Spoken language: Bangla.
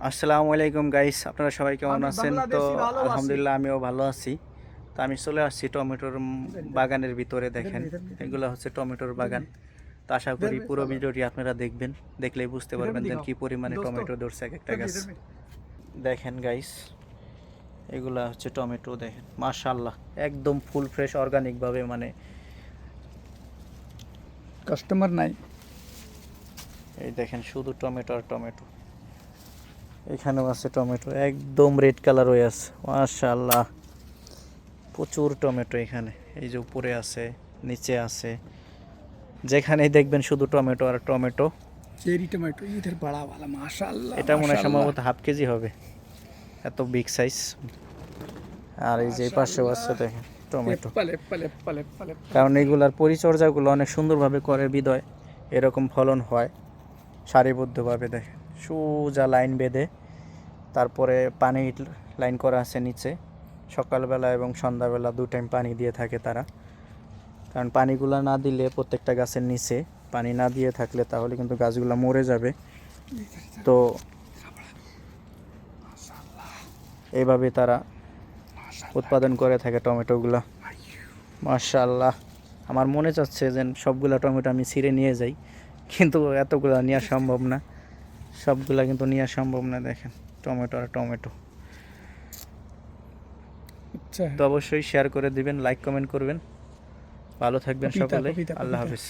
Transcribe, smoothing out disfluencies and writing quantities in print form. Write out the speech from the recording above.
আসসালামু আলাইকুম গাইস, আপনারা সবাই কেমন আমি আছেন? তো বাংলাদেশি ভালো আছি। আলহামদুলিল্লাহ আমিও ভালো আছি। তো আমি চলে আসছি টমেটোর বাগানের ভিতরে। দেখেন, এগুলো হচ্ছে টমেটোর বাগান। তো আশা করি পুরো ভিডিওটি আপনারা দেখবেন, দেখলেই বুঝতে পারবেন যে কি পরিমাণে টমেটো ধরছে এক একটা গাছ। দেখেন গাইস, এগুলা হচ্ছে টমেটো। দেখেন মাশাআল্লাহ, একদম ফুল ফ্রেশ অর্গানিক ভাবে, মানে কাস্টমার নাই। এই দেখেন শুধু টমেটো আর টমেটো। এখানেও আছে টমেটো, একদম রেড কালার হয়ে আছে। মাশাআল্লাহ, প্রচুর টমেটো এখানে। এই যে উপরে আছে, নিচে আছে, যেখানেই দেখবেন শুধু টমেটো আর টমেটো। চেরি টমেটো ইধর বড়া वाला মাশাআল্লাহ এটা মনে হয় মাশাআল্লাহ সম্ভবত হাফ কেজি হবে, এত বিগ সাইজ। আর এই যে এই পাশেও আছে দেখেন tomato. Apple Apple Apple Apple কারণ এইগুলার পরিচর্যাগুলো অনেক সুন্দরভাবে করে বিদয় এরকম ফলন হয় সারিবদ্ধভাবে। দেখেন সোজা লাইন বেঁধে, তারপরে পানি লাইন করা আছে নিচে। সকালবেলা এবং সন্ধ্যাবেলা 2 টাইম পানি দিয়ে থাকে তারা। কারণ পানিগুলো না দিলে, প্রত্যেকটা গাছের নিচে পানি না দিয়ে থাকলে তাহলে কিন্তু গাছগুলো মরে যাবে। তো এইভাবে তারা উৎপাদন করে থাকে টমেটোগুলো। মাশাআল্লাহ, আমার মনে চাচ্ছে যে সবগুলা টমেটো আমি ছিঁড়ে নিয়ে যাই, কিন্তু এতগুলা নেওয়া সম্ভব না। সবগুলা কিন্তু নেওয়া সম্ভব না। দেখেন টমেটো আর টমেটো। আচ্ছা তো অবশ্যই শেয়ার করে দিবেন, লাইক কমেন্ট করবেন। ভালো থাকবেন সকলে। আল্লাহ হাফেজ।